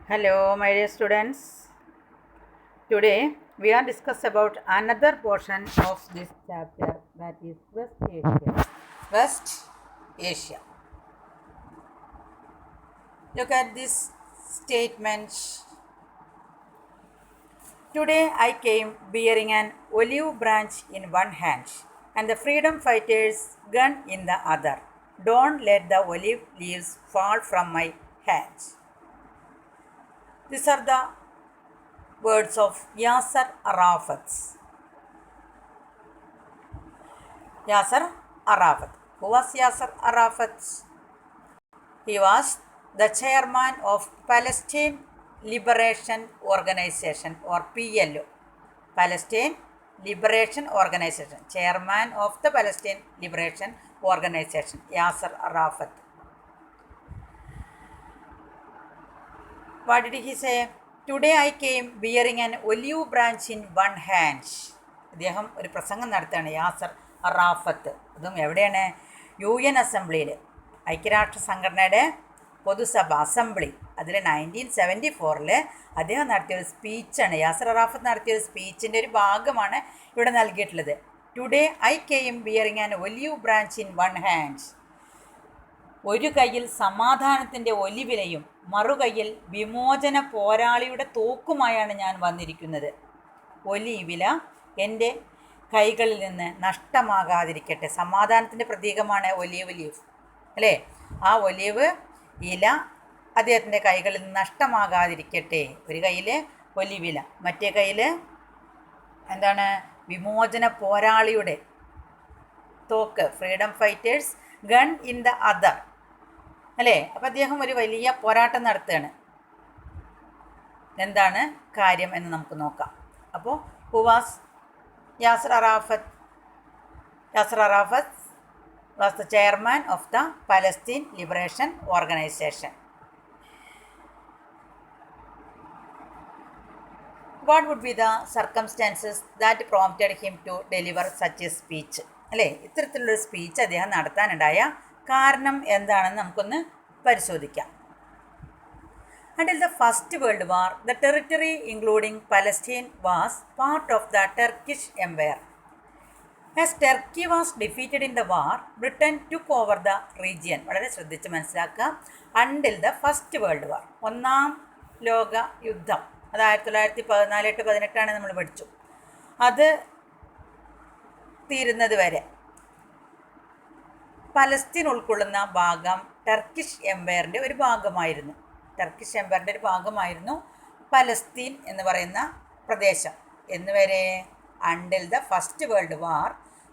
Hello, my dear students. Today we are discuss about another portion of this chapter, that is West Asia. West Asia. Look at this statement. Today I came bearing an olive branch in one hand and the freedom fighters' gun in the other. Don't let the olive leaves fall from my hands. These are the words of Yasser Arafat. Yasser Arafat. Who was Yasser Arafat? He was the chairman of Palestine Liberation Organization, or PLO. Palestine Liberation Organization. Chairman of the Palestine Liberation Organization, Yasser Arafat. What did he say? Today I came bearing an olive branch in one hand. അദ്ദേഹം ഒരു പ്രസംഗം നടത്തുകയാണ്, യാസർ അറാഫത്ത്. അതും എവിടെയാണ്? UN അസംബ്ലിയിൽ, ഐക്യരാഷ്ട്ര സംഘടനയുടെ പൊതുസഭ assembly. അതിൽ 1974 അദ്ദേഹം നടത്തിയൊരു സ്പീച്ചാണ്. യാസർ അറാഫത്ത് നടത്തിയൊരു സ്പീച്ചിൻ്റെ ഒരു ഭാഗമാണ് ഇവിടെ നൽകിയിട്ടുള്ളത്. Today I came bearing an olive branch in one hand. ഒരു കയ്യിൽ സമാധാനത്തിൻ്റെ ഒലിവിലയും മറുകൈയിൽ വിമോചന പോരാളിയുടെ തോക്കുമായാണ് ഞാൻ വന്നിരിക്കുന്നത്. ഒലിവില എൻ്റെ കൈകളിൽ നിന്ന് നഷ്ടമാകാതിരിക്കട്ടെ. സമാധാനത്തിൻ്റെ പ്രതീകമാണ് ഒലീവ് ലീഫ്, അല്ലേ? ആ ഒലീവ് ഇല അദ്ദേഹത്തിൻ്റെ കൈകളിൽ നിന്ന് നഷ്ടമാകാതിരിക്കട്ടെ. ഒരു കയ്യിൽ ഒലിവില, മറ്റേ കയ്യിൽ എന്താണ്? വിമോചന പോരാളിയുടെ തോക്ക്, freedom fighters gun in the other, അല്ലേ? അപ്പോൾ അദ്ദേഹം ഒരു വലിയ പോരാട്ടം നടത്തുകയാണ്. എന്താണ് കാര്യം എന്ന് നമുക്ക് നോക്കാം. അപ്പോൾ who was Yasser Arafat? Yasser Arafat was the chairman of the Palestine Liberation Organization. What would be the circumstances that prompted him to deliver such a speech? അല്ലേ, ഇത്തരത്തിലുള്ളൊരു സ്പീച്ച് അദ്ദേഹം നടത്താനുണ്ടായ കാരണം എന്താണെന്ന് നമുക്കൊന്ന് പരിശോധിക്കാം. Until the First World War, the territory including Palestine was part of the Turkish Empire. As Turkey was defeated in the war, Britain took over the region. വളരെ ശ്രദ്ധിച്ച് മനസ്സിലാക്കുക. Until the First World War, ഒന്നാം ലോക യുദ്ധം, അത് 1914-18 നമ്മൾ പഠിച്ചു. അത് തീരുന്നത് വരെ പലസ്തീൻ ഉൾക്കൊള്ളുന്ന ഭാഗം ടർക്കിഷ് എംപയറിൻ്റെ ഒരു ഭാഗമായിരുന്നു. ടർക്കിഷ് എംപയറിൻ്റെ ഒരു ഭാഗമായിരുന്നു പലസ്തീൻ എന്ന് പറയുന്ന പ്രദേശം. എന്നുവരെ? Until the first world war,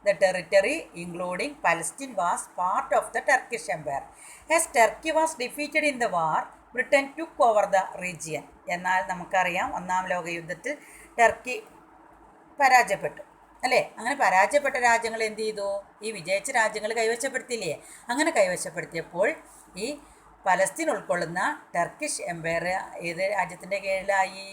the territory including Palestine was part of the Turkish empire. As Turkey was defeated in the war, Britain took over the region. എന്നാൽ നമുക്കറിയാം, ഒന്നാം ലോക യുദ്ധത്തിൽ ടർക്കി പരാജയപ്പെട്ടു, അല്ലേ? അങ്ങനെ പരാജയപ്പെട്ട രാജ്യങ്ങൾ എന്ത് ചെയ്തു? ഈ വിജയിച്ച രാജ്യങ്ങൾ കൈവശപ്പെടുത്തിയില്ലേ? അങ്ങനെ കൈവശപ്പെടുത്തിയപ്പോൾ ഈ പലസ്തീൻ ഉൾക്കൊള്ളുന്ന ടർക്കിഷ് എംപയർ ഏത് രാജ്യത്തിൻ്റെ കീഴിലായി?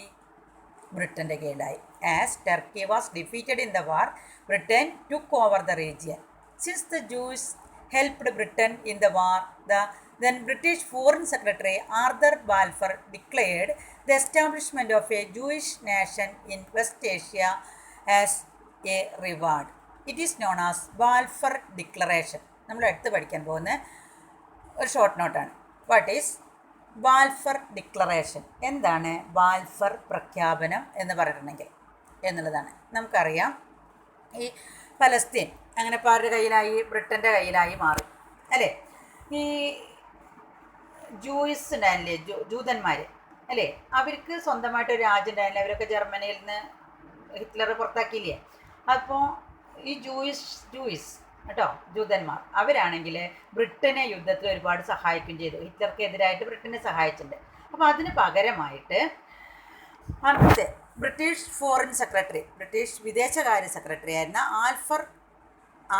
ബ്രിട്ടൻ്റെ കീഴിലായി. As Turkey was defeated in the war, Britain took over the region. Since the Jews helped Britain in the war, then British Foreign Secretary Arthur Balfour declared the establishment of a Jewish nation in West Asia as a reward. It is known as Balfour Declaration. നമ്മൾ അടുത്ത് പഠിക്കാൻ പോകുന്ന ഒരു short നോട്ടാണ്. What is Balfour declaration? എന്താണ് Balfour പ്രഖ്യാപനം എന്ന് പറഞ്ഞിട്ടുണ്ടെങ്കിൽ എന്നുള്ളതാണ്. നമുക്കറിയാം, ഈ പലസ്തീൻ അങ്ങനെ ആരുടെ കയ്യിലായി? ബ്രിട്ടൻ്റെ കയ്യിലായി മാറി, അല്ലേ? ഈ ജൂയിസ് ഉണ്ടായില്ലേ, ജൂതന്മാർ, അല്ലേ? അവർക്ക് സ്വന്തമായിട്ടൊരു രാജ്യം ഉണ്ടായില്ലേ? അവരൊക്കെ ജർമ്മനിയിൽ നിന്ന് ഹിറ്റ്ലർ പുറത്താക്കിയില്ലേ? അപ്പോൾ ഈ ജൂയിസ് കേട്ടോ, ജൂതന്മാർ, അവരാണെങ്കിൽ ബ്രിട്ടനെ യുദ്ധത്തിൽ ഒരുപാട് സഹായിക്കുകയും ചെയ്തു. ഹിറ്റ്ലർക്കെതിരായിട്ട് ബ്രിട്ടനെ സഹായിച്ചിട്ടുണ്ട്. അപ്പോൾ അതിന് പകരമായിട്ട് അന്നത്തെ ബ്രിട്ടീഷ് ഫോറിൻ സെക്രട്ടറി, ബ്രിട്ടീഷ് വിദേശകാര്യ സെക്രട്ടറി ആയിരുന്ന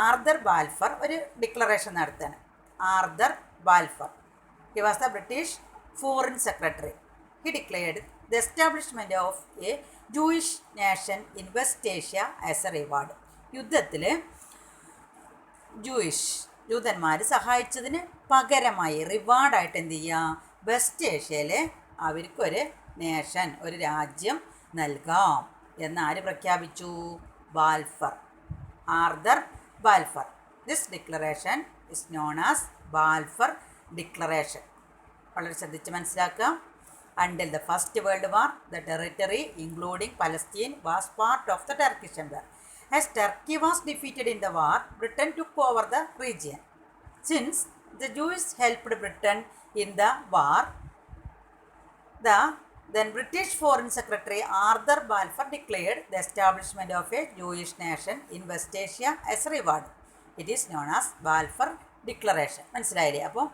ആർതർ ബാൽഫർ ഒരു ഡിക്ലറേഷൻ നടത്തുകയാണ്. Arthur Balfour, he was the British foreign secretary. He declared the establishment of A Jewish nation in west Asia as A reward. യുദ്ധത്തിൽ ജൂതന്മാർ സഹായിച്ചതിന് പകരമായി റിവാർഡായിട്ട് എന്ത് ചെയ്യുക? വെസ്റ്റ് ഏഷ്യയിലെ അവർക്കൊരു നേഷൻ, ഒരു രാജ്യം നൽകാം എന്ന് ആര് പ്രഖ്യാപിച്ചു? Balfour, Arthur Balfour. This declaration is known as Balfour declaration. വളരെ ശ്രദ്ധിച്ച് മനസ്സിലാക്കുക. Until the First World War, the territory including Palestine was part of the Turkish Empire. As Turkey was defeated in the war, Britain took over the region. Since the Jews helped Britain in the war, the then British Foreign Secretary Arthur Balfour declared the establishment of a Jewish nation in West Asia as a reward. It is known as Balfour Declaration. മനസ്സിലായില്ലേ? അപ്പോൾ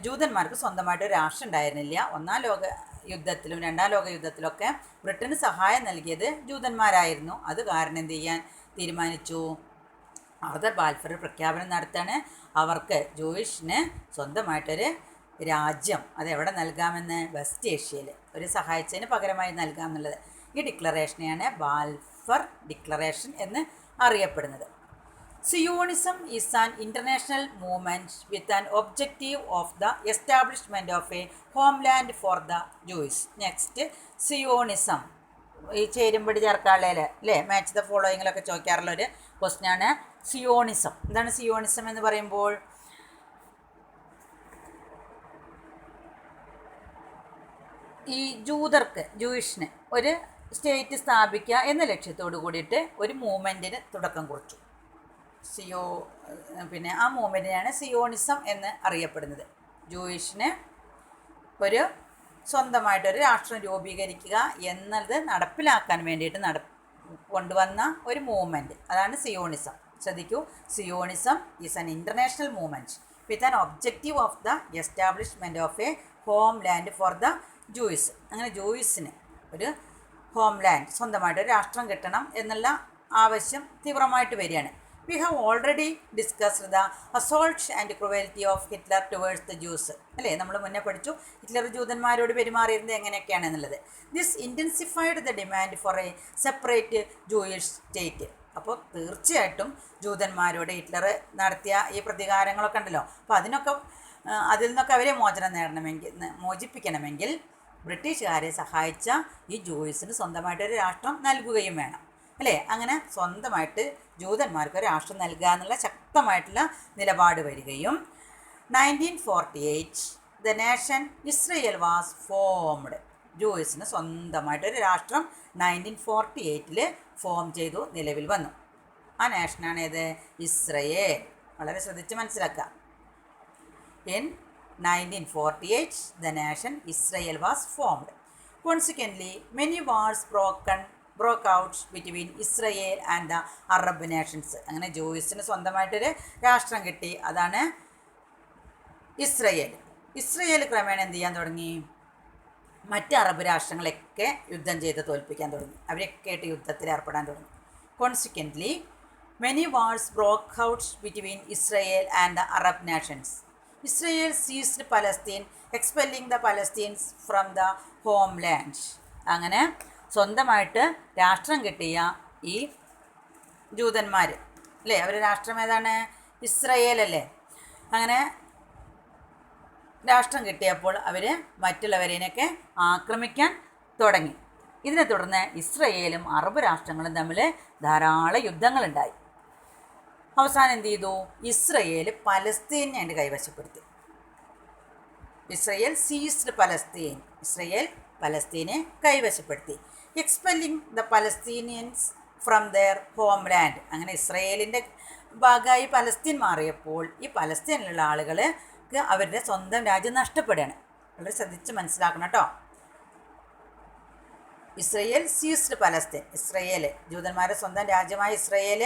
ജൂതന്മാർക്ക് സ്വന്തമായിട്ട് ഒരു രാഷ്ട്രം ഉണ്ടായിരുന്നില്ല. ഒന്നാം ലോക യുദ്ധത്തിലും രണ്ടാം ലോക യുദ്ധത്തിലൊക്കെ ബ്രിട്ടന് സഹായം നൽകിയത് ജൂതന്മാരായിരുന്നു. അത് കാരണം എന്ത് ചെയ്യാൻ തീരുമാനിച്ചു? ആർതർ ബാൽഫർ പ്രഖ്യാപനം നടത്താണ് അവർക്ക് ജൂയിഷിന് സ്വന്തമായിട്ടൊരു രാജ്യം അതെവിടെ നൽകാമെന്ന്? വെസ്റ്റ് ഏഷ്യയിൽ ഒരു സഹായിച്ചതിന് പകരമായി നൽകാം എന്നുള്ളത്. ഈ ഡിക്ലറേഷനെയാണ് ബാൽഫർ ഡിക്ലറേഷൻ എന്ന് അറിയപ്പെടുന്നത്. Zionism is an international movement with an objective of the establishment of a homeland for the Jews. Next, Zionism. ഈ ചേരുമ്പടി ചേർക്കാളേ അല്ലേ, മാച്ച് ദ ഫോളോയിങ്ങിലൊക്കെ ചോദിക്കാറുള്ള ഒരു ക്വസ്റ്റ്യനാണ് സിയോണിസം. എന്താണ് സിയോണിസം എന്ന് പറയുമ്പോൾ? ഈ ജൂതർക്ക്, ജൂയിഷിന് ഒരു സ്റ്റേറ്റ് സ്ഥാപിക്കുക എന്ന ലക്ഷ്യത്തോടു കൂടിയിട്ട് ഒരു മൂവ്മെൻറ്റിന് തുടക്കം കുറിച്ചു. പിന്നെ ആ മൂവ്മെൻറ്റിനെയാണ് സിയോണിസം എന്ന് അറിയപ്പെടുന്നത്. ജൂയിഷിന് ഒരു സ്വന്തമായിട്ടൊരു രാഷ്ട്രം രൂപീകരിക്കുക എന്നത് നടപ്പിലാക്കാൻ വേണ്ടിയിട്ട് കൊണ്ടുവന്ന ഒരു മൂവ്മെൻറ്റ്, അതാണ് സിയോണിസം. ശ്രദ്ധിക്കൂ, Zionism is an international movement with an objective of the establishment of A home land for the Jewish. അങ്ങനെ ജൂയിസിന് ഒരു ഹോം ലാൻഡ്, സ്വന്തമായിട്ടൊരു രാഷ്ട്രം കിട്ടണം എന്നുള്ള ആവശ്യം തീവ്രമായിട്ട് വരികയാണ്. We have already discussed the assault and cruelty of Hitler towards the Jews. അല്ലേ, നമ്മൾ മുന്നേ പഠിച്ചു ഹിറ്റ്ലർ ജൂതന്മാരോട് പെരുമാറിയിരുന്നത് എങ്ങനെയൊക്കെയാണെന്നുള്ളത്. This intensified the demand for a separate Jewish state. അപ്പോൾ തീർച്ചയായിട്ടും ജൂതന്മാരോട് ഹിറ്റ്ലർ നടത്തിയ ഈ പ്രതികാരങ്ങളൊക്കെ ഉണ്ടല്ലോ, അപ്പോൾ അതിൽ നിന്നൊക്കെ അവരെ മോചിപ്പിക്കണമെങ്കിൽ ബ്രിട്ടീഷുകാരെ സഹായിച്ച ഈ ജൂയിസിന് സ്വന്തമായിട്ടൊരു രാഷ്ട്രം നൽകുകയും വേണം. അല്ലേ, അങ്ങനെ സ്വന്തമായിട്ട് ജൂതന്മാർക്ക് ഒരു രാഷ്ട്രം നൽകുക എന്നുള്ള ശക്തമായിട്ടുള്ള നിലപാട് വരികയും 1948 the nation Israel was formed. ജൂയിസിന് സ്വന്തമായിട്ടൊരു രാഷ്ട്രം 1948 ഫോം ചെയ്തു, നിലവിൽ വന്നു. ആ നാഷനാണ് ഏത്? ഇസ്രയേൽ. വളരെ ശ്രദ്ധിച്ച് മനസ്സിലാക്കുക. In 1948 the nation Israel was formed. Consequently many wars broke out between Israel and the Arab nations. അങ്ങനെ ജൂയിസിന് സ്വന്തമായിട്ടൊരു രാഷ്ട്രം കിട്ടി, അതാണ് ഇസ്രയേൽ. ഇസ്രയേൽ ക്രമേണ എന്ത് ചെയ്യാൻ തുടങ്ങി? മറ്റ് അറബ് രാഷ്ട്രങ്ങളൊക്കെ യുദ്ധം ചെയ്ത് തോൽപ്പിക്കാൻ തുടങ്ങി, അവരൊക്കെ ആയിട്ട് യുദ്ധത്തിൽ ഏർപ്പെടാൻ തുടങ്ങി. Consequently many wars broke out between Israel and the Arab nations. Israel seized Palestine expelling the Palestines from the homeland. അങ്ങനെ സ്വന്തമായിട്ട് രാഷ്ട്രം കിട്ടിയ ഈ ജൂതന്മാർ അല്ലേ, അവരുടെ രാഷ്ട്രം ഏതാണ്? ഇസ്രയേൽ അല്ലേ. അങ്ങനെ രാഷ്ട്രം കിട്ടിയപ്പോൾ അവർ മറ്റുള്ളവരെയൊക്കെ ആക്രമിക്കാൻ തുടങ്ങി. ഇതിനെ തുടർന്ന് ഇസ്രയേലും അറബ് രാഷ്ട്രങ്ങളും തമ്മിൽ ധാരാളം യുദ്ധങ്ങളുണ്ടായി. അവസാനം എന്ത് ചെയ്തു? ഇസ്രയേൽ പലസ്തീനെ കൈവശപ്പെടുത്തി. Israel seized Palestine. ഇസ്രയേൽ പലസ്തീനെ കൈവശപ്പെടുത്തി. Expelling the Palestinians from their homeland. അങ്ങനെ ഇസ്രയേലിൻ്റെ ഭാഗമായി പലസ്തീൻ മാറിയപ്പോൾ ഈ പലസ്തീനിലുള്ള ആളുകൾക്ക് അവരുടെ സ്വന്തം രാജ്യം നഷ്ടപ്പെടുകയാണ്. വളരെ ശ്രദ്ധിച്ച് മനസ്സിലാക്കണം കേട്ടോ. Israel seized Palestine. ഇസ്രയേൽ ജൂതന്മാരുടെ സ്വന്തം രാജ്യമായ ഇസ്രയേൽ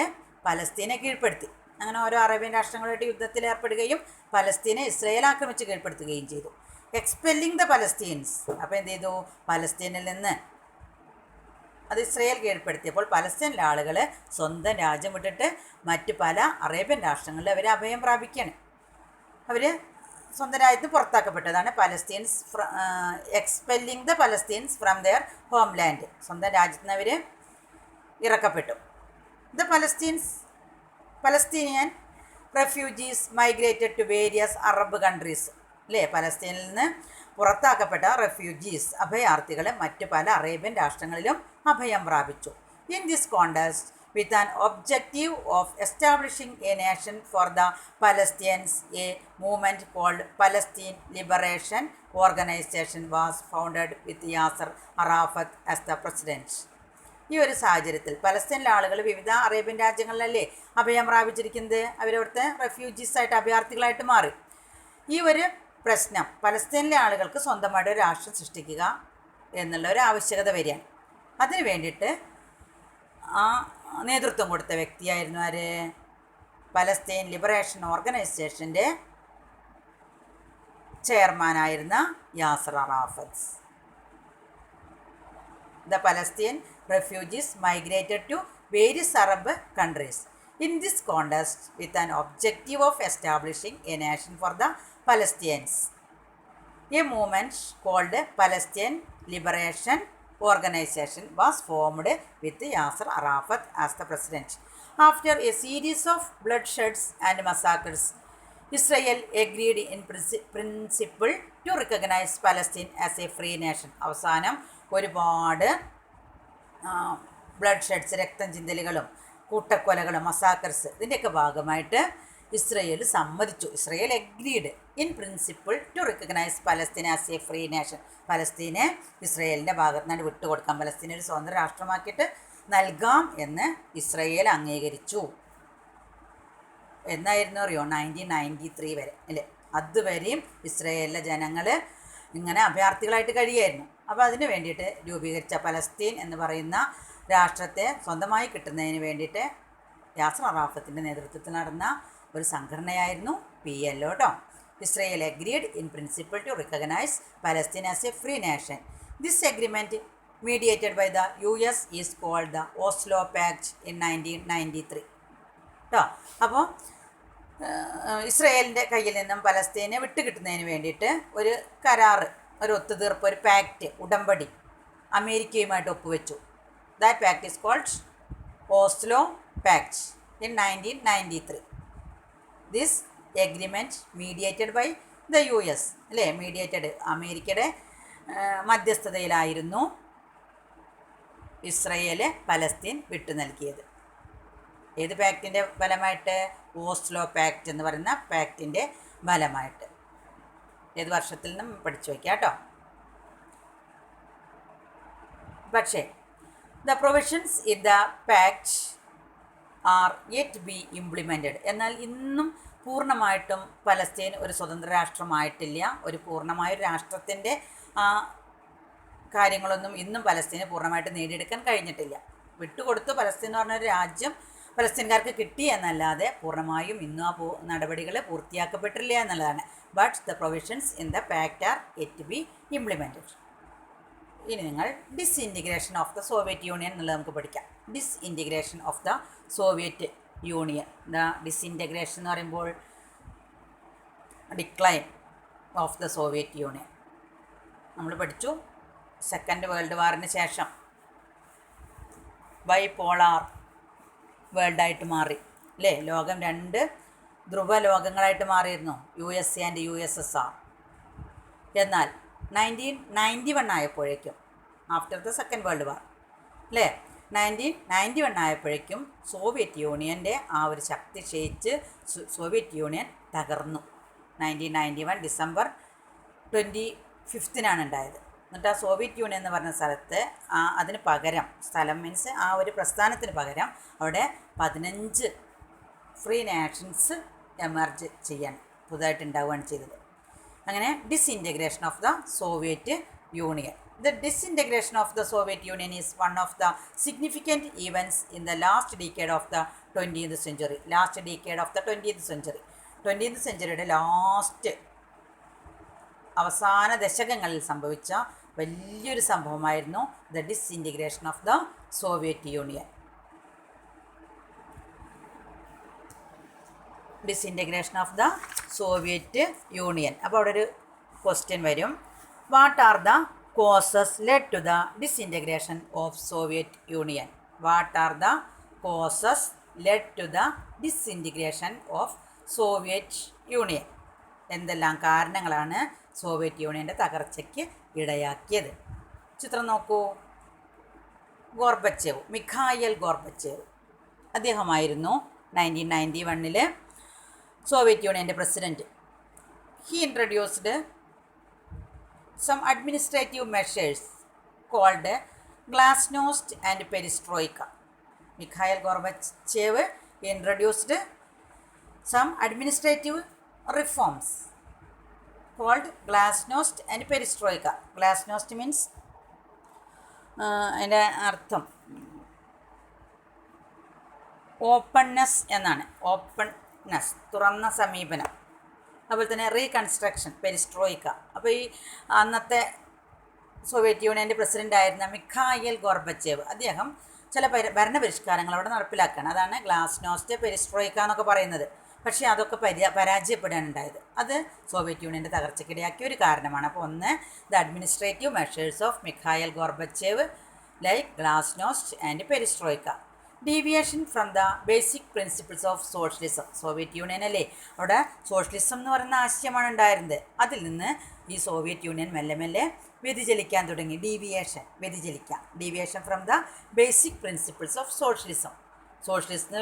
പലസ്തീനെ കീഴ്പ്പെടുത്തി. അങ്ങനെ ഓരോ അറേബ്യൻ രാഷ്ട്രങ്ങളുമായിട്ട് യുദ്ധത്തിൽ ഏർപ്പെടുകയും പലസ്തീനെ ഇസ്രയേൽ ആക്രമിച്ച് കീഴ്പ്പെടുത്തുകയും ചെയ്തു. Expelling the Palestines. അപ്പോൾ എന്ത് ചെയ്തു? പലസ്തീനിൽ നിന്ന് അത് ഇസ്രയേൽ കീഴ്പ്പെടുത്തിയപ്പോൾ പലസ്തീനിലെ ആളുകൾ സ്വന്തം രാജ്യം വിട്ടിട്ട് മറ്റ് പല അറേബ്യൻ രാഷ്ട്രങ്ങളിൽ അവർ അഭയം പ്രാപിക്കുകയാണ്. അവർ സ്വന്തം രാജ്യത്ത് പുറത്താക്കപ്പെട്ടതാണ് Palestines. Expelling the Palestines from their homeland. സ്വന്തം രാജ്യത്ത് നിന്ന് അവർ ഇറക്കപ്പെട്ടു. The Palestinian refugees migrated to various Arab countries. അല്ലേ, പലസ്തീനിൽ നിന്ന് പുറത്താക്കപ്പെട്ട റെഫ്യൂജീസ് അഭയാർത്ഥികളെ മറ്റ് പല അറേബ്യൻ രാഷ്ട്രങ്ങളിലും അഭയം പ്രാപിച്ചു. In this context, with an objective of establishing a nation for the Palestinians, a movement called Palestine Liberation Organization was founded with Yasser Arafat as the president. ഈ ഒരു സാഹചര്യത്തിൽ പലസ്തീനിലെ ആളുകൾ വിവിധ അറേബ്യൻ രാജ്യങ്ങളിലല്ലേ അഭയം പ്രാപിച്ചിരിക്കുന്നത്. അവരവിടുത്തെ റെഫ്യൂജീസായിട്ട് അഭയാർത്ഥികളായിട്ട് മാറി. ഈ ഒരു പ്രശ്നം പലസ്തീനിലെ ആളുകൾക്ക് സ്വന്തമായിട്ട് ഒരു രാഷ്ട്രം സൃഷ്ടിക്കുക എന്നുള്ള ഒരു ആവശ്യകത വരികയാണ്. അതിന് വേണ്ടിയിട്ട് ആ നേതൃത്വം കൊടുത്ത വ്യക്തിയായിരുന്നു ആര്? പലസ്തീൻ ലിബറേഷൻ ഓർഗനൈസേഷൻ്റെ ചെയർമാനായിരുന്ന Yasser Arafat. The Palestinian refugees migrated to various Arab countries. In this context, with an objective of establishing a nation for the Palestinians, a movement called Palestine Liberation Organization was formed with Yasser Arafat as the president. After a series of bloodsheds and massacres, Israel agreed in principle to recognize Palestine as a free nation. അവസാനം ഒരുപാട് blood sheds, രക്തം ചിന്തലുകളും കൂട്ടക്കൊലകളും മസാക്കർസ് ഇതിൻ്റെയൊക്കെ ഭാഗമായിട്ട് Israel സമ്മതിച്ചു. Israel agreed in principle to recognise Palestine as a free nation. പലസ്തീനെ ഇസ്രയേലിൻ്റെ ഭാഗത്ത് നിന്ന് വിട്ടുകൊടുക്കാം, പലസ്തീനെ ഒരു സ്വതന്ത്ര രാഷ്ട്രമാക്കിയിട്ട് നൽകാം എന്ന് ഇസ്രയേൽ അംഗീകരിച്ചു. എന്നായിരുന്നു അറിയോ? 1993 വരെ അല്ലേ? അതുവരെയും ഇസ്രയേലിലെ ജനങ്ങൾ ഇങ്ങനെ അഭയാർത്ഥികളായിട്ട് കഴിയായിരുന്നു. അപ്പോൾ അതിന് വേണ്ടിയിട്ട് രൂപീകരിച്ച പലസ്തീൻ എന്ന് പറയുന്ന രാഷ്ട്രത്തെ സ്വന്തമായി കിട്ടുന്നതിന് വേണ്ടിയിട്ട് യാസർ അറാഫത്തിൻ്റെ നേതൃത്വത്തിൽ നടന്ന ഒരു സംഘടനയായിരുന്നു PLO കേട്ടോ. Israel agreed in principle to recognise Palestine as a free nation. This agreement mediated by the US is called the Oslo pact in 1993 കേട്ടോ. അപ്പോൾ ഇസ്രയേലിൻ്റെ കയ്യിൽ നിന്നും പലസ്തീനെ വിട്ടുകിട്ടുന്നതിന് വേണ്ടിയിട്ട് ഒരു കരാറ്, ഒരു ഒത്തുതീർപ്പ്, ഒരു പാക്റ്റ്, ഉടമ്പടി അമേരിക്കയുമായിട്ട് ഒപ്പുവെച്ചു. That pact is called Oslo pact in 1993. This agreement mediated by the US അല്ലേ? മീഡിയേറ്റഡ്, അമേരിക്കയുടെ മധ്യസ്ഥതയിലായിരുന്നു ഇസ്രയേൽ പലസ്തീൻ വിട്ടു നൽകിയത്. ഏത് പാക്റ്റിൻ്റെ ഫലമായിട്ട്? ഓസ്ലോ പാക്റ്റ് എന്ന് പറയുന്ന പാക്റ്റിൻ്റെ ഫലമായിട്ട്. ഏത് വർഷത്തിൽ നിന്നും പഠിച്ചു വയ്ക്കുക കേട്ടോ. പക്ഷേ the provisions in the pact are yet be implemented. എന്നാൽ ഇന്നും പൂർണ്ണമായിട്ടും പലസ്തീൻ ഒരു സ്വതന്ത്ര രാഷ്ട്രമായിട്ടില്ല. ഒരു പൂർണ്ണമായൊരു രാഷ്ട്രത്തിൻ്റെ കാര്യങ്ങളൊന്നും ഇന്നും പലസ്തീന് പൂർണ്ണമായിട്ട് നേടിയെടുക്കാൻ കഴിഞ്ഞിട്ടില്ല. വിട്ടുകൊടുത്തു പലസ്തീൻ എന്ന് പറഞ്ഞൊരു രാജ്യം പലസ്തീൻകാർക്ക് കിട്ടി എന്നല്ലാതെ പൂർണ്ണമായും ഇന്നും ആ നടപടികൾ പൂർത്തിയാക്കപ്പെട്ടില്ല എന്നുള്ളതാണ്. But the provisions in the pact are yet be implemented. ഇനി നിങ്ങൾ disintegration of the Soviet Union എന്നുള്ളത് നമുക്ക് പഠിക്കാം. Disintegration of the Soviet Union. The disintegration എന്ന് പറയുമ്പോൾ decline of the Soviet Union നമ്മൾ പഠിച്ചു. സെക്കൻഡ് വേൾഡ് വാറിന് ശേഷം ബൈപോളാർ വേൾഡായിട്ട് മാറി അല്ലേ? ലോകം 2 ധ്രുവ ലോകങ്ങളായിട്ട് മാറിയിരുന്നു, USA ആൻഡ് USSR. എന്നാൽ 1991 ആയപ്പോഴേക്കും, after the second world war അല്ലേ, 1991 ആയപ്പോഴേക്കും സോവിയറ്റ് യൂണിയൻ്റെ ആ ഒരു ശക്തി ക്ഷയിച്ച് സോവിയറ്റ് യൂണിയൻ തകർന്നു. 1991 ഡിസംബർ 25 ഉണ്ടായത്. എന്നിട്ട് ആ സോവിയറ്റ് യൂണിയൻ എന്ന് പറഞ്ഞ സ്ഥലത്ത് അതിന് പകരം, സ്ഥലം മീൻസ് ആ ഒരു പ്രസ്ഥാനത്തിന് പകരം അവിടെ 15 ഫ്രീ നേഷൻസ് എമർജ് ചെയ്യാൻ പുതുതായിട്ട് ഉണ്ടാവുകയാണ് ചെയ്തത്. അങ്ങനെ disintegration of the Soviet Union. The disintegration of the Soviet Union is one of the significant events in the last decade of the 20th century. Last decade of the 20th century. 20th centuryയുടെ last അവസാന ദശകങ്ങളിൽ സംഭവിച്ച വലിയൊരു സംഭവമായിരുന്നു the disintegration of the Soviet Union. Disintegration of the Soviet Union. അപ്പോൾ അവിടെ ഒരു question വരും. What are the causes led to the disintegration of Soviet Union? What are the causes led to the disintegration of Soviet Union? എന്തെല്ലാം കാരണങ്ങളാണ് Soviet യൂണിയൻ്റെ തകർച്ചയ്ക്ക് ഇടയാക്കിയത്. ചിത്രം നോക്കൂ. ഗോർബച്ചേവ്, മിഖായൽ ഗോർബച്ചേവ്, അദ്ദേഹമായിരുന്നു 1991 സോവിയറ്റ് യൂണിയൻ്റെ president. He introduced some administrative measures called glasnost and perestroika. Mikhail Gorbachev introduced some administrative reforms called glasnost and perestroika. Glasnost means അതിൻ്റെ അർത്ഥം ഓപ്പൺനെസ് എന്നാണ്. ഓപ്പൺനെസ്, തുറന്ന സമീപനം. അതുപോലെ തന്നെ റീകൺസ്ട്രക്ഷൻ, പെരിസ്ട്രോയിക്ക. അപ്പോൾ ഈ അന്നത്തെ സോവിയറ്റ് യൂണിയൻ്റെ പ്രസിഡൻ്റായിരുന്ന മിഖായൽ ഗോർബച്ചേവ് അദ്ദേഹം ചില ഭരണപരിഷ്കാരങ്ങൾ അവിടെ നടപ്പിലാക്കുകയാണ്. അതാണ് ഗ്ലാസ്നോസ്റ്റ്, പെരിസ്ട്രോയിക്ക എന്നൊക്കെ പറയുന്നത്. പക്ഷേ അതൊക്കെ പരാജയപ്പെടാനുണ്ടായത് അത് സോവിയറ്റ് യൂണിയൻ്റെ തകർച്ചയ്ക്കിടയാക്കിയ ഒരു കാരണമാണ്. അപ്പോൾ ഒന്ന്, the administrative measures of Mikhael Gorbachev like glasnost and perestroika. Deviation from the basic principles of socialism. Soviet union അല്ലേ, അവിടെ സോഷ്യലിസം എന്ന് പറയുന്ന ആശയമാണ് ഉണ്ടായിരുന്നത്. അതിൽ നിന്ന് ഈ സോവിയറ്റ് യൂണിയൻ മെല്ലെ മെല്ലെ വ്യതിചലിക്കാൻ തുടങ്ങി. Deviation from the basic principles of socialism. Socialist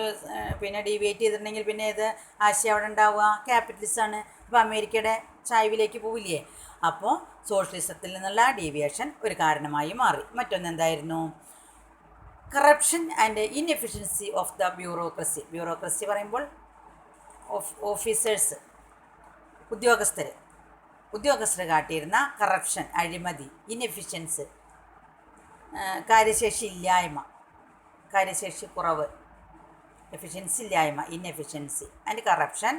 പിന്നെ ഡീവിയേറ്റ് ചെയ്തിട്ടുണ്ടെങ്കിൽ പിന്നെ ഏത് ആശയം അവിടെ ഉണ്ടാവുക? ക്യാപിറ്റലിസമാണ്. ഇപ്പോൾ അമേരിക്കയുടെ ചായ്വിലേക്ക് പോവില്ലേ? അപ്പോൾ സോഷ്യലിസത്തിൽ നിന്നുള്ള ഡീവിയേഷൻ ഒരു കാരണമായി മാറി. മറ്റൊന്ന് എന്തായിരുന്നു? Corruption and inefficiency of the bureaucracy. Bureaucracy പറയുമ്പോൾ ഓഫീസേഴ്സ്, ഉദ്യോഗസ്ഥർ കാട്ടിയിരുന്ന കറപ്ഷൻ, അഴിമതി, ഇൻഎഫിഷ്യൻസ്, കാര്യശേഷി കുറവ്, എഫിഷ്യൻസി ഇല്ലായ്മ, inefficiency and corruption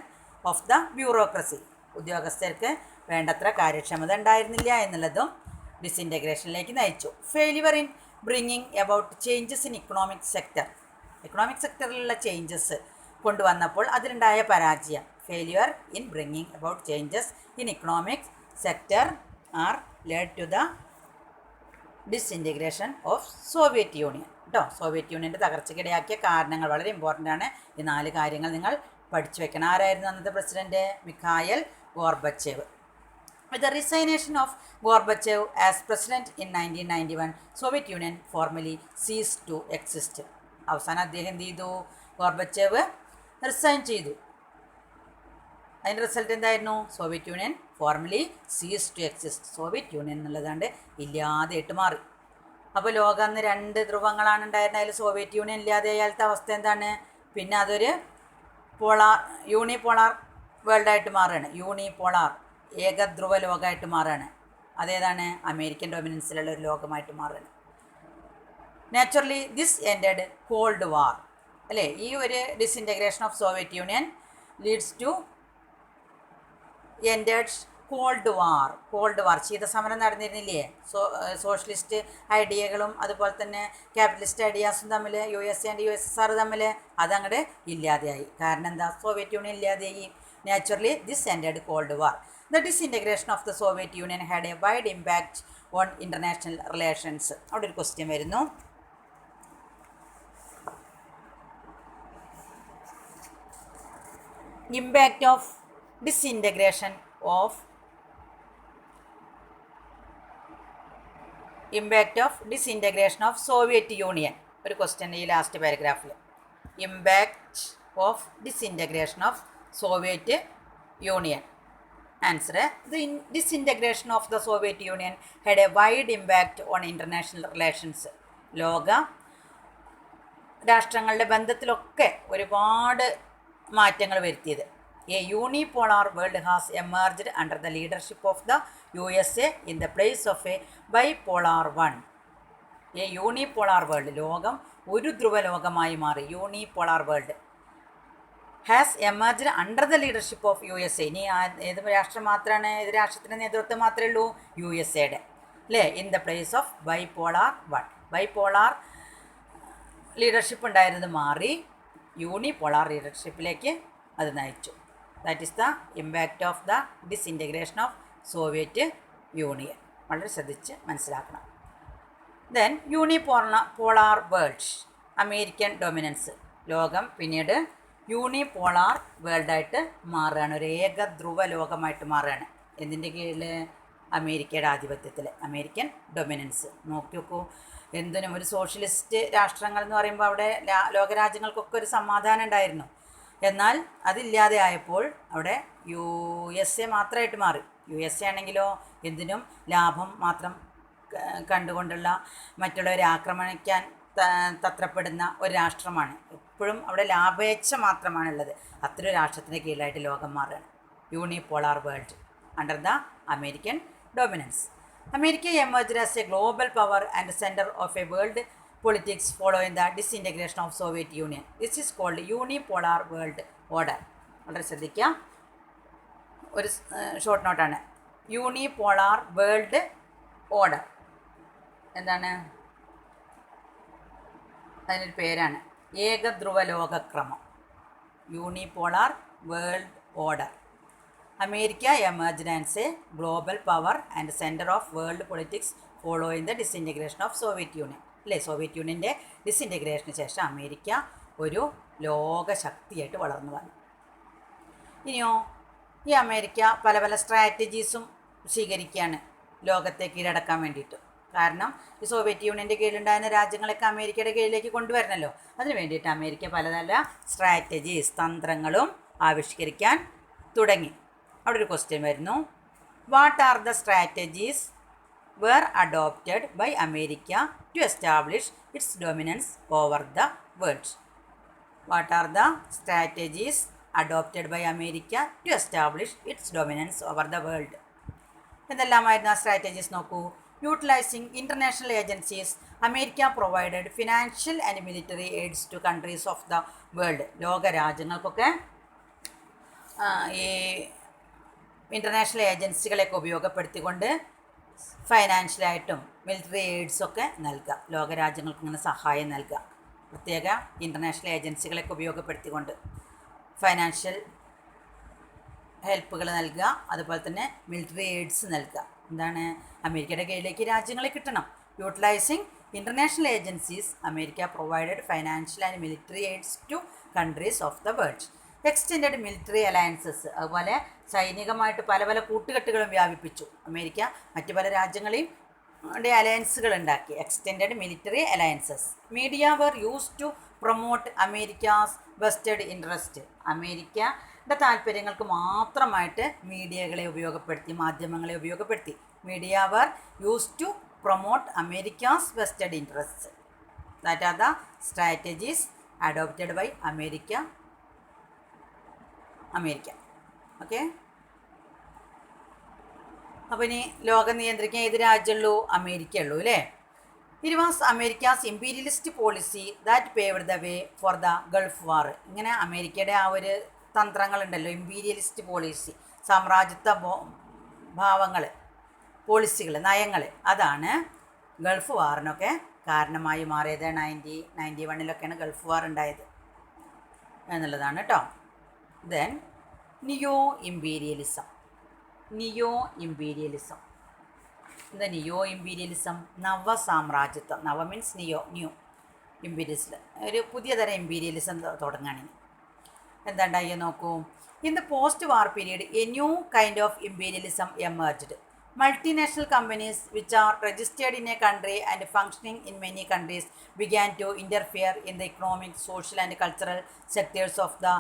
of the bureaucracy. ഉദ്യോഗസ്ഥർക്ക് വേണ്ടത്ര കാര്യക്ഷമത ഉണ്ടായിരുന്നില്ല എന്നുള്ളതും ഡിസിൻറ്റഗ്രേഷനിലേക്ക് നയിച്ചു. Failure in bringing about changes in economic സെക്ടറിലുള്ള ചേഞ്ചസ് കൊണ്ടുവന്നപ്പോൾ അതിലുണ്ടായ പരാജയം. Failure in bringing about changes in economic sector are led to the disintegration of Soviet Union. കേട്ടോ, സോവിയറ്റ് യൂണിയൻ്റെ തകർച്ചയ്ക്കിടയാക്കിയ കാരണങ്ങൾ വളരെ ഇമ്പോർട്ടൻ്റ് ആണ്. ഈ 4 കാര്യങ്ങൾ നിങ്ങൾ പഠിച്ചു വെക്കണം. ആരായിരുന്നു അന്നത്തെ president? Mikhael Gorbachev. With the resignation of Gorbachev as president in 1991, Soviet Union formally ceased to exist. അവസാനം അദ്ദേഹം എന്ത് ചെയ്തു? ഗോർബച്ചേവ് റിസൈൻ ചെയ്തു. അതിൻ്റെ റിസൾട്ട് എന്തായിരുന്നു? Soviet union formally cease to exist. Soviet union എന്നുള്ളതാണ്ട് ഇല്ലാതെയിട്ട് മാറി. അപ്പോൾ ലോകം അന്ന് 2 ധ്രുവങ്ങളാണ് ഉണ്ടായിരുന്നത്. അതിൽ സോവിയറ്റ് യൂണിയൻ ഇല്ലാതെയാലത്തെ അവസ്ഥ എന്താണ്? പിന്നെ അതൊരു യൂണിപോളാർ വേൾഡായിട്ട് മാറുകയാണ്. യൂണിപോളാർ, ഏകധ്രുവ ലോകമായിട്ട് മാറുകയാണ്. അതേതാണ്? അമേരിക്കൻ ഡൊമിനൻസിലുള്ള ഒരു ലോകമായിട്ട് മാറുകയാണ്. Naturally this ended cold war. അല്ലേ, ഈ ഒരു disintegration of Soviet Union leads to ended cold war. ശീതസമരം നടന്നിരുന്നില്ലേ? സോഷ്യലിസ്റ്റ് ഐഡിയകളും അതുപോലെ തന്നെ ക്യാപിറ്റലിസ്റ്റ് ഐഡിയാസും തമ്മിൽ, USA ആൻഡ് USSR തമ്മിൽ അതങ്ങോട്ട് ഇല്ലാതെയായി. കാരണം എന്താ? സോവിയറ്റ് യൂണിയൻ ഇല്ലാതെയായി. Naturally this ended cold war. The disintegration of the Soviet Union had a wide impact on international relations. അവിടെ ഒരു ക്വസ്റ്റ്യൻ വരുന്നു. Impact of disintegration of Soviet Union. ഒരു ക്വസ്റ്റ്യൻ ഈ ലാസ്റ്റ് പാരഗ്രാഫിൽ. Impact of disintegration of Soviet Union. Answer: the disintegration of the Soviet Union had a wide impact on international relations. ലോക രാഷ്ട്രങ്ങളുടെ ബന്ധത്തിലൊക്കെ ഒരുപാട് മാറ്റങ്ങൾ വരുത്തിയത്. A unipolar world has emerged under the leadership of the USA in the place of a bipolar one. A unipolar world, ലോകം ഒരു ധ്രുവ ലോകമായി മാറി. Unipolar world has emerged under the leadership of USA. ഇനി ഏത് രാഷ്ട്രം മാത്രമാണ്, ഏത് രാഷ്ട്രത്തിൻ്റെ നേതൃത്വം മാത്രമേ ഉള്ളൂ? USAയുടെ അല്ലേ? In the place of bipolar one. Bipolar leadership ഉണ്ടായിരുന്നത് മാറി യൂണിപോളാർ ലീഡർഷിപ്പിലേക്ക് അത് നയിച്ചു. That is the impact of the disintegration of Soviet union. വളരെ ശ്രദ്ധിച്ച് മനസ്സിലാക്കണം. Then unipolar world, American dominance. ലോകം പിന്നീട് യൂണിപോളാർ വേൾഡായിട്ട് മാറുകയാണ്, ഒരു ഏകധ്രുവ ലോകമായിട്ട് മാറുകയാണ്. എന്തിൻ്റെ കീഴിൽ? അമേരിക്കയുടെ ആധിപത്യത്തിൽ, അമേരിക്കൻ ഡൊമിനൻസ്. നോക്കി നോക്കൂ, എന്തിനും ഒരു സോഷ്യലിസ്റ്റ് രാഷ്ട്രങ്ങൾ എന്ന് പറയുമ്പോൾ അവിടെ ലോകരാജ്യങ്ങൾക്കൊക്കെ ഒരു സമാധാനം ഉണ്ടായിരുന്നു. എന്നാൽ അതില്ലാതെ ആയപ്പോൾ അവിടെ USA മാത്രമായിട്ട് മാറി. USA ആണെങ്കിലോ എന്തിനും ലാഭം മാത്രം കണ്ടുകൊണ്ടുള്ള മറ്റുള്ളവരെ ആക്രമിക്കാൻ തത്രപ്പെടുന്ന ഒരു രാഷ്ട്രമാണ്. എപ്പോഴും അവിടെ ലാഭേച്ഛ മാത്രമാണുള്ളത്. അത്തരം രാഷ്ട്രത്തിൻ്റെ കീഴിലായിട്ട് ലോകം മാറുകയാണ്. Unipolar world under the American dominance. America emerged as a global power and center of a world politics following the disintegration of Soviet Union. This is called unipolar world order. വളരെ ശ്രദ്ധിക്കുക, ഒരു ഷോർട്ട് നോട്ടാണ്. Unipolar world order എന്താണ്? അതിനൊരു പേരാണ് ഏകധ്രുവ ലോകക്രമം. Unipolar world order. America emerged as a global power and center of world politics following the disintegration of Soviet Union. അല്ലേ, സോവിയറ്റ് യൂണിയൻ്റെ ഡിസിൻറ്റഗ്രേഷന് ശേഷം അമേരിക്ക ഒരു ലോകശക്തിയായിട്ട് വളർന്നു വന്നു. ഇനിയോ ഈ അമേരിക്ക പല പല സ്ട്രാറ്റജീസും സ്വീകരിക്കുകയാണ് ലോകത്തെ കീഴടക്കാൻ വേണ്ടിയിട്ട്. കാരണം ഈ സോവിയറ്റ് യൂണിയൻ്റെ കീഴിലുണ്ടായിരുന്ന രാജ്യങ്ങളൊക്കെ അമേരിക്കയുടെ കീഴിലേക്ക് കൊണ്ടുവരണമല്ലോ. അതിന് വേണ്ടിയിട്ട് അമേരിക്ക പല പല സ്ട്രാറ്റജീസ്, തന്ത്രങ്ങളും ആവിഷ്കരിക്കാൻ തുടങ്ങി. അവിടെ ഒരു ക്വസ്റ്റ്യൻ വരുന്നു. What are the strategies were adopted by America to establish its dominance over the world? What are the strategies adopted by America to establish its dominance over the world? എന്തെല്ലാമായിരുന്നു ആ strategies നോക്കൂ. Utilising international agencies, America provided financial and military AIDS two countries of the world. ലോക രാജ്യങ്ങൾക്കൊക്കെ ഈ international ഏജൻസികളെയൊക്കെ ഉപയോഗപ്പെടുത്തിക്കൊണ്ട് ഫൈനാൻഷ്യലായിട്ടും military എയ്ഡ്സൊക്കെ നൽകുക. ലോകരാജ്യങ്ങൾക്ക് ഇങ്ങനെ സഹായം നൽകുക. പ്രത്യേക ഇൻ്റർനാഷണൽ ഏജൻസികളൊക്കെ ഉപയോഗപ്പെടുത്തിക്കൊണ്ട് ഫൈനാൻഷ്യൽ ഹെൽപ്പുകൾ നൽകുക, അതുപോലെ തന്നെ മിലിറ്ററി എയ്ഡ്സ് നൽകുക. എന്താണ്? അമേരിക്കയുടെ കീഴിലേക്ക് രാജ്യങ്ങളെ കിട്ടണം. Utilising international agencies, America provided financial and military AIDS two countries of the world. Extended military alliances, അതുപോലെ സൈനികമായിട്ട് പല പല കൂട്ടുകെട്ടുകളും വ്യാപിപ്പിച്ചു. അമേരിക്ക മറ്റ് പല രാജ്യങ്ങളെയും അലയൻസുകൾ ഉണ്ടാക്കി. Extended military alliances. Media were use to promote America's vested interest. അമേരിക്കയുടെ താല്പര്യങ്ങൾക്ക് മാത്രമായിട്ട് മീഡിയകളെ ഉപയോഗപ്പെടുത്തി, മാധ്യമങ്ങളെ ഉപയോഗപ്പെടുത്തി. Media were use to promote America's vested interest. That are the strategies adopted by America. Okay, അപ്പോൾ ഇനി ലോകം നിയന്ത്രിക്കാൻ ഏത് രാജ്യമുള്ളൂ? അമേരിക്ക ഉള്ളൂ അല്ലേ. It was America's imperialist policy that paved the way for the Gulf War. ഇങ്ങനെ അമേരിക്കയുടെ ആ ഒരു തന്ത്രങ്ങളുണ്ടല്ലോ, ഇമ്പീരിയലിസ്റ്റ് പോളിസി, സാമ്രാജ്യത്വ ഭാവങ്ങൾ, പോളിസികൾ, നയങ്ങൾ, അതാണ് ഗൾഫ് വാറിനൊക്കെ കാരണമായി മാറിയത്. 1991 ഗൾഫ് വാർ ഉണ്ടായത് എന്നുള്ളതാണ് കേട്ടോ. ദെൻ നിയോ ഇമ്പീരിയലിസം. എന്താ നിയോ ഇമ്പീരിയലിസം? നവസാമ്രാജ്യത്വം. നവ മീൻസ് ന്യൂ ഇമ്പീരിയലിസം. ഒരു പുതിയ തരം ഇമ്പീരിയലിസം തുടങ്ങുകയാണ്. എന്താ ഉണ്ടായി നോക്കൂ. In the post war period A new kind of imperialism emerged. Multinational companies which are registered in a country and functioning in many countries began to interfere in the economic, social and cultural sectors of the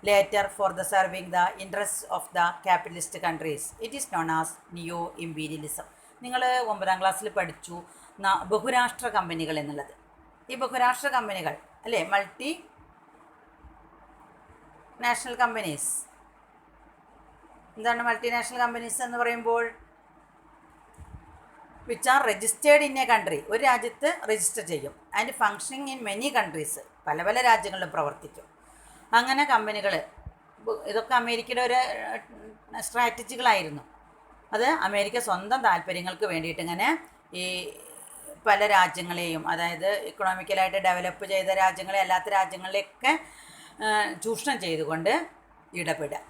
later for the serving the interests of the capitalist countries. It is known as neo-imperialism. നിങ്ങൾ 9ാം ക്ലാസ്സിൽ പഠിച്ചു ബഹുരാഷ്ട്ര കമ്പനികൾ എന്നുള്ളത്. ഈ ബഹുരാഷ്ട്ര കമ്പനികൾ അല്ലേ, മൾട്ടി നാഷണൽ കമ്പനീസ്. എന്താണ് മൾട്ടിനാഷണൽ കമ്പനീസ് എന്ന് പറയുമ്പോൾ? Which are registered in A country, ഒരു രാജ്യത്ത് രജിസ്റ്റർ ചെയ്യും. And functioning in many countries, പല പല രാജ്യങ്ങളിലും പ്രവർത്തിക്കും. അങ്ങനെ കമ്പനികൾ, ഇതൊക്കെ അമേരിക്കയുടെ ഒരു സ്ട്രാറ്റജികളായിരുന്നു. അത് അമേരിക്ക സ്വന്തം താല്പര്യങ്ങൾക്ക് വേണ്ടിയിട്ട് ഇങ്ങനെ ഈ പല രാജ്യങ്ങളെയും, അതായത് ഇക്കണോമിക്കലായിട്ട് ഡെവലപ്പ് ചെയ്ത രാജ്യങ്ങളെ അല്ലാത്ത രാജ്യങ്ങളിലേക്ക് ചൂഷണം ചെയ്തുകൊണ്ട് ഇടപെടുക.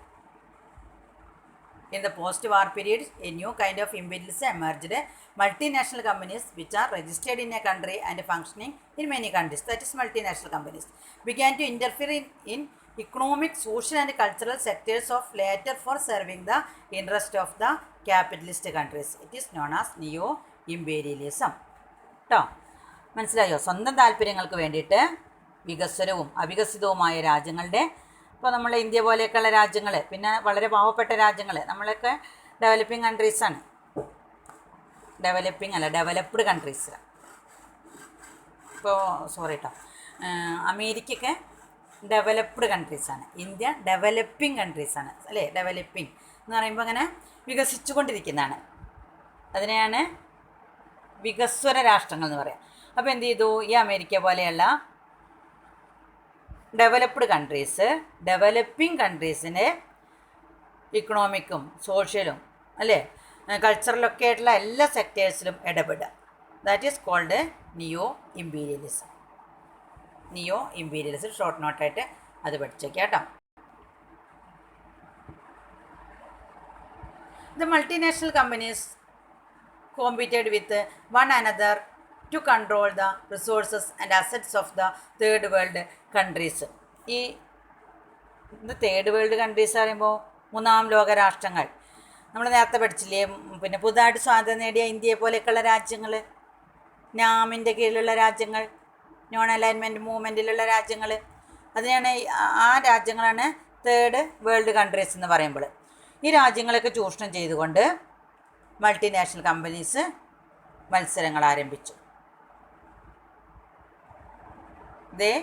In the post-war period, a new kind of imperialism emerged. Multinational companies which are registered in a country and functioning in many countries, that is multinational companies, began to interfere in economic, social and cultural sectors of later for serving the interest of the capitalist countries. It is known as neo imperialism. കേട്ടോ, മനസ്സിലായോ? സ്വന്തം താല്പര്യങ്ങൾക്ക് വേണ്ടിയിട്ട് വികസ്വരവും അവികസിതവുമായ രാജ്യങ്ങളുടെ, ഇപ്പോൾ നമ്മളെ India പോലെയൊക്കെയുള്ള രാജ്യങ്ങൾ, പിന്നെ വളരെ പാവപ്പെട്ട രാജ്യങ്ങൾ, നമ്മളൊക്കെ ഡെവലപ്പിംഗ് കൺട്രീസാണ്. Developed countries. ഇപ്പോൾ സോറി കേട്ടോ, അമേരിക്കയൊക്കെ ഡെവലപ്ഡ് കൺട്രീസാണ്. ഇന്ത്യ ഡെവലപ്പിംഗ് കൺട്രീസാണ് അല്ലേ? ഡെവലപ്പിംഗ് എന്ന് പറയുമ്പോൾ അങ്ങനെ വികസിച്ചു കൊണ്ടിരിക്കുന്നതാണ്. അതിനെയാണ് വികസ്വര രാഷ്ട്രങ്ങൾ എന്ന് പറയാം. അപ്പോൾ എന്ത് ചെയ്തു? ഈ അമേരിക്ക പോലെയുള്ള ഡെവലപ്ഡ് കൺട്രീസ് ഡെവലപ്പിംഗ് കൺട്രീസിൻ്റെ ഇക്കണോമിക്കും സോഷ്യലും അല്ലേ കൾച്ചറലൊക്കെ ആയിട്ടുള്ള എല്ലാ സെക്ടേഴ്സിലും ഇടപെടുക. That is called neo imperialism. Neo imperialism short നോട്ടായിട്ട് അത് പഠിച്ചേക്കാം കേട്ടോ. The multinational companies competed with one another to control the resources and assets of the third world countries. ഈ തേർഡ് വേൾഡ് കൺട്രീസ് പറയുമ്പോൾ മൂന്നാം ലോക രാഷ്ട്രങ്ങൾ. നമ്മൾ നേരത്തെ പഠിച്ചില്ലേ, പിന്നെ പുതുതായിട്ട് സ്വാതന്ത്ര്യം നേടിയ ഇന്ത്യയെ പോലെയൊക്കെയുള്ള രാജ്യങ്ങൾ, നാമിൻ്റെ കീഴിലുള്ള രാജ്യങ്ങൾ, നോൺ അലൈൻമെൻറ്റ് മൂവ്മെൻറ്റിലുള്ള രാജ്യങ്ങൾ, അതിനാണ് ആ രാജ്യങ്ങളാണ് തേർഡ് വേൾഡ് കൺട്രീസ് എന്ന് പറയുമ്പോൾ. ഈ രാജ്യങ്ങളൊക്കെ ചൂഷണം ചെയ്തുകൊണ്ട് മൾട്ടിനാഷണൽ കമ്പനീസ് മത്സരങ്ങൾ ആരംഭിച്ചു. ദേ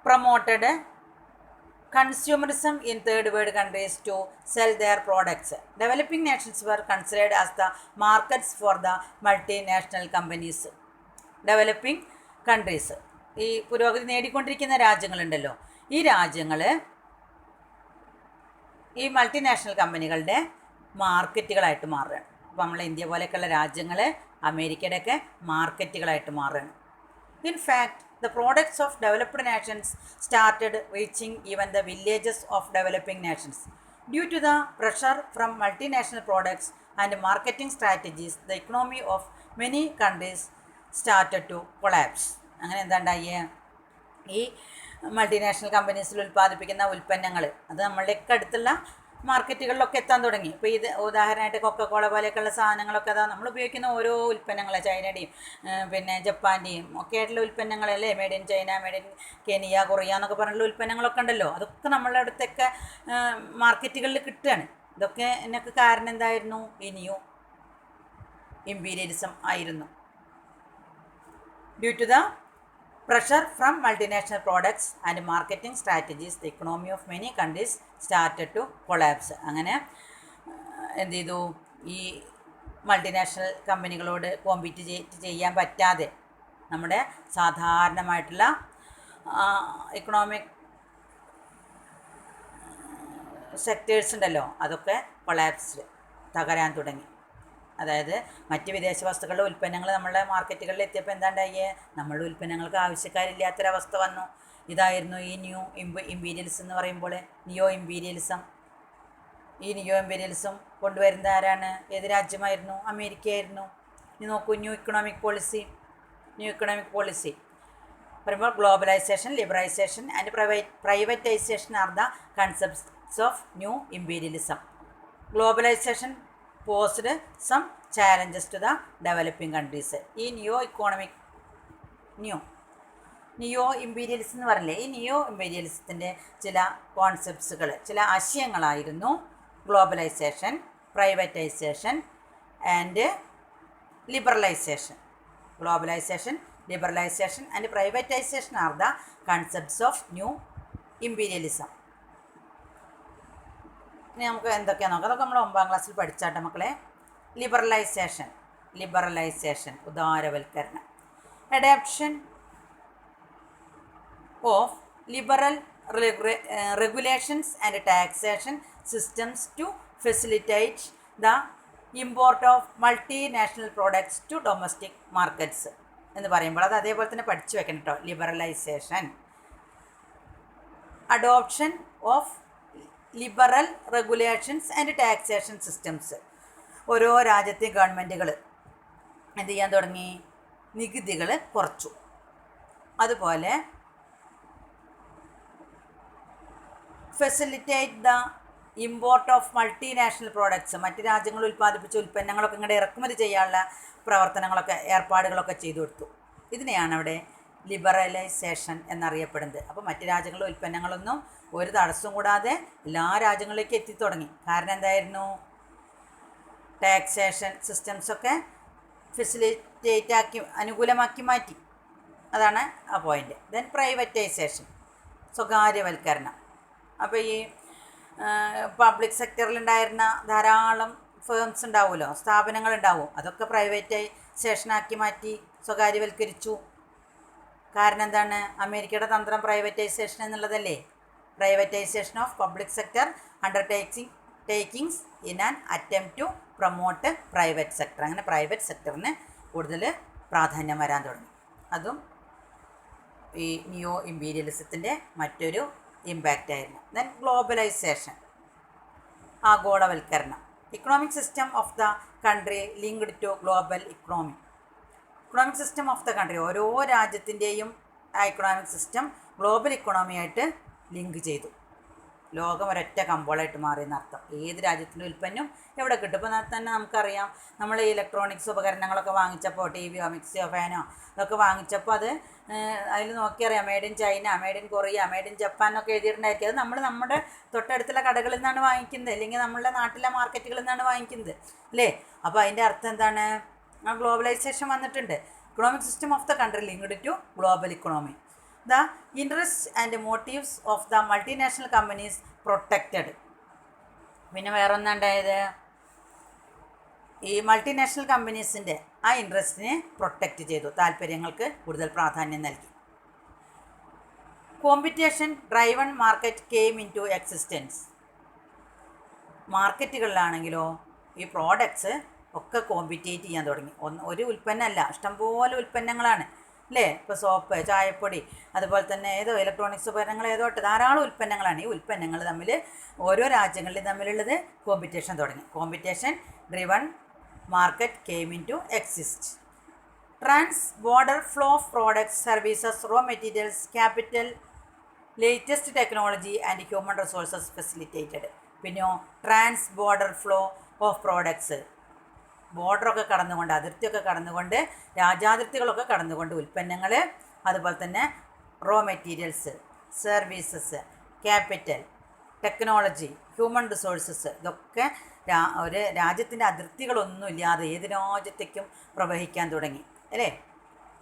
promoted consumerism in third world countries to sell their products. Developing nations were considered as the markets for the multinational companies. Developing countries, ഈ പുരോഗതി നേടിക്കൊണ്ടിരിക്കുന്ന രാജ്യങ്ങളുണ്ടല്ലോ, ഈ രാജ്യങ്ങൾ ഈ മൾട്ടിനാഷണൽ കമ്പനികളുടെ മാർക്കറ്റുകളായിട്ട് മാറുകയാണ്. അപ്പോൾ നമ്മളെ ഇന്ത്യ പോലെയൊക്കെയുള്ള രാജ്യങ്ങൾ അമേരിക്കയുടെയൊക്കെ മാർക്കറ്റുകളായിട്ട് മാറുകയാണ്. In fact the products of developed nations started reaching even the villages of developing nations. Due to the pressure from multinational products and marketing strategies, the economy of many countries started to collapse. അങ്ങനെ എന്താ ഉണ്ടായേ? ഈ multinational കമ്പനീസിൽ ഉൽപ്പാദിപ്പിക്കുന്ന ഉൽപ്പന്നങ്ങൾ അത് നമ്മളുടെയൊക്കെ അടുത്തുള്ള മാർക്കറ്റുകളിലൊക്കെ എത്താൻ തുടങ്ങി. ഇപ്പോൾ ഇത് ഉദാഹരണമായിട്ട് കൊക്കക്കോള പോലെയൊക്കെയുള്ള സാധനങ്ങളൊക്കെ അതാ നമ്മൾ ഉപയോഗിക്കുന്ന ഓരോ ഉൽപ്പന്നങ്ങൾ, ചൈനയുടെയും പിന്നെ ജപ്പാൻ്റെയും ഒക്കെ ആയിട്ടുള്ള ഉൽപ്പന്നങ്ങളല്ലേ, made in China, made in Kenya, Korea എന്നൊക്കെ പറഞ്ഞുള്ള ഉൽപ്പന്നങ്ങളൊക്കെ ഉണ്ടല്ലോ, അതൊക്കെ നമ്മളുടെ അടുത്തൊക്കെ മാർക്കറ്റുകളിൽ കിട്ടുകയാണ്. ഇതൊക്കെ എന്നൊക്കെ കാരണം എന്തായിരുന്നു? ഈ ന്യൂ ഇമ്പീരിയലിസം ആയിരുന്നു. Due to the pressure from multinational products and marketing strategies, the economy of many countries started to collapse. അങ്ങനെ എന്ത് ചെയ്തു? ഈ മൾട്ടിനാഷണൽ കമ്പനികളോട് കോമ്പീറ്റ് ചെയ്യാൻ പറ്റാതെ നമ്മുടെ സാധാരണമായിട്ടുള്ള ഇക്കണോമിക് സെക്ടേഴ്സ് ഉണ്ടല്ലോ, അതൊക്കെ കൊളാപ്സ്ഡ്, തകരാൻ തുടങ്ങി. അതായത് മറ്റ് വിദേശ വസ്തുക്കളുടെ ഉൽപ്പന്നങ്ങൾ നമ്മളുടെ മാർക്കറ്റുകളിൽ എത്തിയപ്പോൾ എന്താണ്ടായേ? നമ്മളുടെ ഉൽപ്പന്നങ്ങൾക്ക് ആവശ്യക്കാരില്ലാത്തൊരവസ്ഥ വന്നു. ഇതായിരുന്നു ഈ ന്യൂ ഇമ്പീരിയലിസം എന്ന് പറയുമ്പോൾ, നിയോ ഇമ്പീരിയലിസം. ഈ നിയോ ഇമ്പീരിയലിസം കൊണ്ടുവരുന്നത് ആരാണ്? ഏത് രാജ്യമായിരുന്നു? അമേരിക്കയായിരുന്നു. ഇനി നോക്കൂ, ന്യൂ ഇക്കണോമിക് പോളിസി പറയുമ്പോൾ globalisation, liberalisation and privatisation are the concepts of new imperialism. Globalisation posed some challenges to the developing countries. ഈ നിയോ ഇമ്പീരിയലിസം എന്ന് പറഞ്ഞില്ലേ, ഈ നിയോ ഇമ്പീരിയലിസത്തിൻ്റെ ചില കോൺസെപ്റ്റ്സുകൾ, ചില ആശയങ്ങളായിരുന്നു globalisation, privatisation and liberalisation. Liberalisation and privatisation are the concepts of new imperialism. ഇനി നമുക്ക് എന്തൊക്കെയാണ് നോക്കാം. അതൊക്കെ നമ്മൾ 9ാം ക്ലാസ്സിൽ പഠിച്ചാട്ടെ മക്കളെ. ലിബറലൈസേഷൻ ഉദാരവൽക്കരണം. Adaption of liberal regulations and taxation systems to facilitate the import of multinational products to domestic markets എന്ന് പറയുമ്പോൾ അത് അതേപോലെ തന്നെ പഠിച്ചു വെക്കണം കേട്ടോ. Liberalisation, adoption of liberal regulations and taxation systems. ഓരോ രാജ്യത്തെയും ഗവൺമെൻറ്റുകൾ എന്ത് ചെയ്യാൻ തുടങ്ങി? നികുതികൾ കുറച്ചു. Facilitate the import of multinational products, മറ്റ് രാജ്യങ്ങൾ ഉൽപ്പാദിപ്പിച്ച ഉൽപ്പന്നങ്ങളൊക്കെ ഇങ്ങോട്ട് ഇറക്കുമതി ചെയ്യാനുള്ള പ്രവർത്തനങ്ങളൊക്കെ ഏർപ്പാടുകളൊക്കെ ചെയ്തു കൊടുത്തു. ഇതിനെയാണ് അവിടെ ലിബറലൈസേഷൻ എന്നറിയപ്പെടുന്നത്. അപ്പോൾ മറ്റ് രാജ്യങ്ങളിലെ ഉൽപ്പന്നങ്ങളൊന്നും ഒരു തടസ്സവും കൂടാതെ എല്ലാ രാജ്യങ്ങളിലേക്ക് എത്തിത്തുടങ്ങി. കാരണം എന്തായിരുന്നു? ടാക്സേഷൻ സിസ്റ്റംസൊക്കെ ഫെസിലിറ്റേറ്റ് ആക്കി, അനുകൂലമാക്കി മാറ്റി. അതാണ് ആ പോയിൻ്റ്. Then privatisation, സ്വകാര്യവൽക്കരണം. അപ്പോൾ ഈ പബ്ലിക് സെക്ടറിലുണ്ടായിരുന്ന ധാരാളം ഫേംസ് ഉണ്ടാവുമല്ലോ, സ്ഥാപനങ്ങളുണ്ടാവും, അതൊക്കെ പ്രൈവറ്റൈസേഷനാക്കി മാറ്റി, സ്വകാര്യവൽക്കരിച്ചു. കാരണം എന്താണ്? അമേരിക്കയുടെ തന്ത്രം പ്രൈവറ്റൈസേഷൻ എന്നുള്ളതല്ലേ. Privatisation of public sector takings in an attempt to promote private sector. അങ്ങനെ പ്രൈവറ്റ് സെക്ടറിന് കൂടുതൽ പ്രാധാന്യം വരാൻ തുടങ്ങി. അതും ഈ നിയോ ഇമ്പീരിയലിസത്തിൻ്റെ മറ്റൊരു ഇമ്പാക്റ്റ് ആയിരുന്നു. ദെൻ ഗ്ലോബലൈസേഷൻ, ആഗോളവൽക്കരണം. Economic system of the country linked to global economy. Economic system of the country, ഓരോ രാജ്യത്തിൻ്റെയും ആ ഇക്കണോമിക് സിസ്റ്റം ഗ്ലോബൽ ഇക്കണോമിയായിട്ട് ലിങ്ക് ചെയ്തു. ലോകം ഒരൊറ്റ കമ്പോളായിട്ട് മാറിയെന്നർത്ഥം. ഏത് രാജ്യത്തിൻ്റെ ഉൽപ്പന്നം എവിടെ കിട്ടും? ഇപ്പോൾ തന്നെ നമുക്കറിയാം, നമ്മൾ ഈ ഇലക്ട്രോണിക്സ് ഉപകരണങ്ങളൊക്കെ വാങ്ങിച്ചപ്പോൾ, ടി വിയോ മിക്സിയോ ഫാനോ ഇതൊക്കെ വാങ്ങിച്ചപ്പോൾ അത് അതിൽ നോക്കിയറിയാം made in China, made in Korea, made in Japan എന്നൊക്കെ എഴുതിയിട്ടുണ്ടായിരിക്കും. അത് നമ്മൾ നമ്മുടെ തൊട്ടടുത്തുള്ള കടകളിൽ നിന്നാണ് വാങ്ങിക്കുന്നത്, അല്ലെങ്കിൽ നമ്മളുടെ നാട്ടിലെ മാർക്കറ്റുകളിൽ നിന്നാണ് വാങ്ങിക്കുന്നത് അല്ലേ. അപ്പോൾ അതിൻ്റെ അർത്ഥം എന്താണ്? ഗ്ലോബലൈസേഷൻ വന്നിട്ടുണ്ട്. Economic system of the country linked to global economy. The interest and motives of the multinational companies protected. പിന്നെ വേറെ ഒന്നുണ്ടായത്, ഈ മൾട്ടിനാഷണൽ കമ്പനീസിൻ്റെ ആ ഇൻട്രസ്റ്റിനെ പ്രൊട്ടക്റ്റ് ചെയ്തു, താല്പര്യങ്ങൾക്ക് കൂടുതൽ പ്രാധാന്യം നൽകി. Competition driven market came into existence. മാർക്കറ്റുകളിലാണെങ്കിലോ ഈ പ്രോഡക്ട്സ് ഒക്കെ കോമ്പറ്റേറ്റ് ചെയ്യാൻ തുടങ്ങി. ഒരു ഉൽപ്പന്നമല്ല, ഇഷ്ടംപോലെ ഉൽപ്പന്നങ്ങളാണ് അല്ലേ. ഇപ്പോൾ സോപ്പ്, ചായപ്പൊടി, അതുപോലെ തന്നെ ഏതോ ഇലക്ട്രോണിക്സ് ഉപകരണങ്ങൾ, ധാരാളം ഉൽപ്പന്നങ്ങളാണ്. ഈ ഉൽപ്പന്നങ്ങൾ തമ്മിൽ ഓരോ രാജ്യങ്ങളിലും തമ്മിലുള്ളത് കോമ്പറ്റീഷൻ തുടങ്ങി. Competition driven market came into exist. Trans border flow of products, services, raw materials, capital, latest technology and human resources facilitated. പിന്നെയോ trans border flow of products, ബോർഡറൊക്കെ കടന്നുകൊണ്ട്, അതിർത്തിയൊക്കെ കടന്നുകൊണ്ട്, രാജ്യാതിർത്തികളൊക്കെ കടന്നുകൊണ്ട് ഉൽപ്പന്നങ്ങൾ, അതുപോലെ തന്നെ raw materials, services, capital, technology, human resources, ഇതൊക്കെ ഒരു രാജ്യത്തിൻ്റെ അതിർത്തികളൊന്നുമില്ലാതെ ഏത് രാജ്യത്തേക്കും പ്രവഹിക്കാൻ തുടങ്ങി അല്ലേ.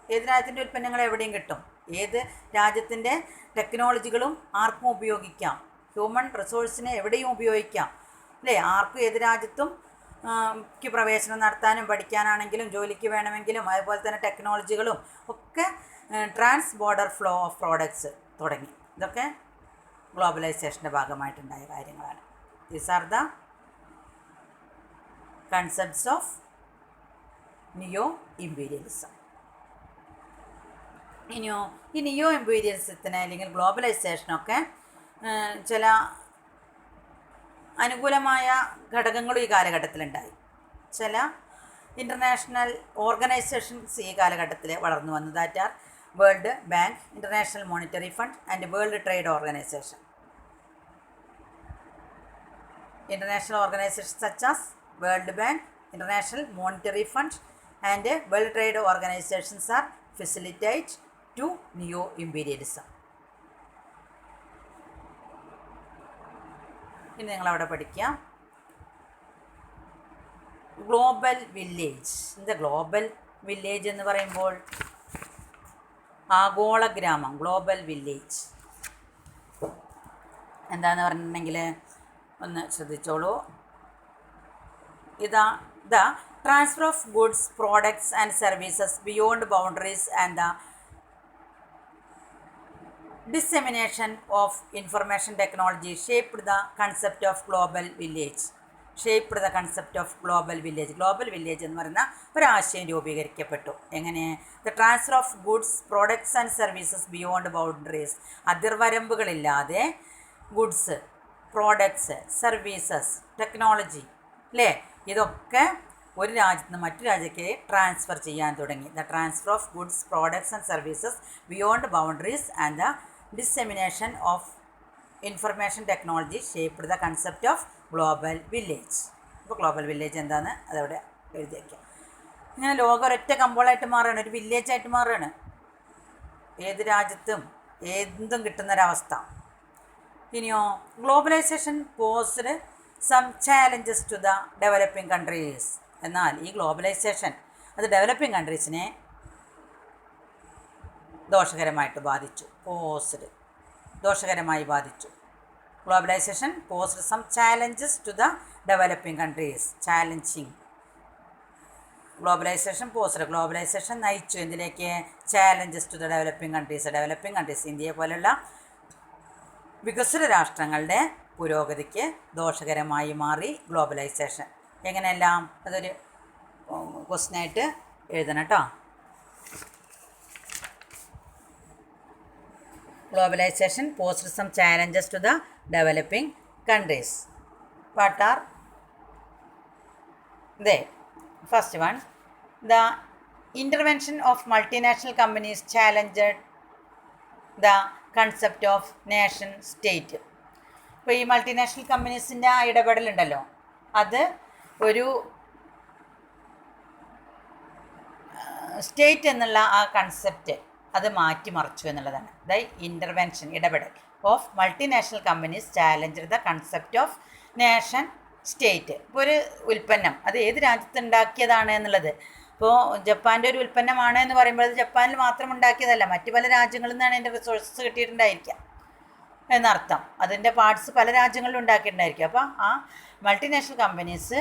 ഏത് രാജ്യത്തിൻ്റെ ഉൽപ്പന്നങ്ങൾ എവിടെയും കിട്ടും, ഏത് രാജ്യത്തിൻ്റെ ടെക്നോളജികളും ആർക്കും ഉപയോഗിക്കാം, ഹ്യൂമൻ റിസോഴ്സിനെ എവിടെയും ഉപയോഗിക്കാം അല്ലേ. ആർക്കും ഏത് രാജ്യത്തും പ്രവേശനം നടത്താനും പഠിക്കാനാണെങ്കിലും ജോലിക്ക് വേണമെങ്കിലും, അതുപോലെ തന്നെ ടെക്നോളജികളും ഒക്കെ trans border flow of products തുടങ്ങി. ഇതൊക്കെ ഗ്ലോബലൈസേഷൻ്റെ ഭാഗമായിട്ടുണ്ടായ കാര്യങ്ങളാണ്. These are the concepts of neo imperialism. ഇനിയോ ഈ നിയോ ഇമ്പീരിയലിസത്തിന് അല്ലെങ്കിൽ ഗ്ലോബലൈസേഷനൊക്കെ ചില അനുകൂലമായ ഘടകങ്ങളും ഈ കാലഘട്ടത്തിലുണ്ടായി. ചില ഇൻ്റർനാഷണൽ ഓർഗനൈസേഷൻസ് ഈ കാലഘട്ടത്തിൽ വളർന്നു വന്നു. That are world bank, international monetary fund and world trade organisation. International organizations such as World Bank, International Monetary Fund and World Trade Organizations are facilitate to neo-imperialism. ഇനി നിങ്ങളവിടെ പഠിക്കാം ഗ്ലോബൽ വില്ലേജ്. എന്താ global village എന്ന് പറയുമ്പോൾ? ആഗോള ഗ്രാമം, global village എന്താണെന്ന് പറഞ്ഞിട്ടുണ്ടെങ്കിൽ ഒന്ന് ശ്രദ്ധിച്ചോളൂ. The transfer of goods, products and services beyond boundaries and the dissemination of information technology shaped the concept of global village. Global village എന്ന് പറയുന്ന ഒരാശയം രൂപീകരിക്കപ്പെട്ടു. എങ്ങനെ? The transfer of goods, products and services beyond boundaries. അതിർവരമ്പുകളില്ലാതെ goods, products, services, technology അല്ലേ, ഇതൊക്കെ ഒരു രാജ്യത്ത് നിന്ന് മറ്റു രാജ്യത്തേക്ക് ട്രാൻസ്ഫർ ചെയ്യാൻ തുടങ്ങി. The transfer of goods, products and services beyond boundaries and the dissemination of information technology shaped the concept of global village. അപ്പോൾ ഗ്ലോബൽ വില്ലേജ് എന്താണെന്ന് അതവിടെ എഴുതി വയ്ക്കാം. ഇങ്ങനെ ലോകം ഒരൊറ്റ കമ്പോളായിട്ട് മാറുകയാണ്, ഒരു വില്ലേജായിട്ട് മാറുകയാണ്. ഏത് രാജ്യത്തും എന്തും കിട്ടുന്നൊരവസ്ഥ. ഇനിയോ globalisation posed some challenges to the developing countries. എന്നാൽ ഈ ഗ്ലോബലൈസേഷൻ അത് ഡെവലപ്പിംഗ് കൺട്രീസിനെ ദോഷകരമായിട്ട് ബാധിച്ചു. ദോഷകരമായി ബാധിച്ചു. Globalisation posed some challenges to the developing countries. Challenging globalisation നയിച്ചു എന്തിലേക്ക്? Challenges to the developing countries ഇന്ത്യയെ പോലുള്ള വികസിത രാഷ്ട്രങ്ങളുടെ പുരോഗതിക്ക് ദോഷകരമായി മാറി ഗ്ലോബലൈസേഷൻ. എങ്ങനെയെല്ലാം അതൊരു ക്വസ്റ്റ്യനായിട്ട് എഴുതണം കേട്ടോ. Globalization posed some challenges to the developing countries. What are they? First one, the intervention of multinational companies challenged the concept of nation state. ഇപ്പോൾ ഈ മൾട്ടിനാഷണൽ കമ്പനീസിൻ്റെ ആ ഇടപെടലുണ്ടല്ലോ, അത് ഒരു സ്റ്റേറ്റ് എന്നുള്ള ആ കൺസെപ്റ്റ് അത് മാറ്റിമറിച്ചു എന്നുള്ളതാണ്. ദ ഇൻ്റർവെൻഷൻ ഇടപെടൽ of multinational companies challenge the concept of nation state. ഇപ്പോൾ ഒരു ഉൽപ്പന്നം അത് ഏത് രാജ്യത്ത് ഉണ്ടാക്കിയതാണ് എന്നുള്ളത്, ഇപ്പോൾ ജപ്പാൻ്റെ ഒരു ഉൽപ്പന്നമാണ് എന്ന് പറയുമ്പോൾ അത് ജപ്പാനിൽ മാത്രം ഉണ്ടാക്കിയതല്ല, മറ്റ് പല രാജ്യങ്ങളിൽ നിന്നാണ് അതിൻ്റെ റിസോഴ്സസ് കിട്ടിയിട്ടുണ്ടായിരിക്കുക എന്നർത്ഥം. അതിൻ്റെ പാർട്സ് പല രാജ്യങ്ങളിലും ഉണ്ടാക്കിയിട്ടുണ്ടായിരിക്കും. അപ്പോൾ ആ multinational companies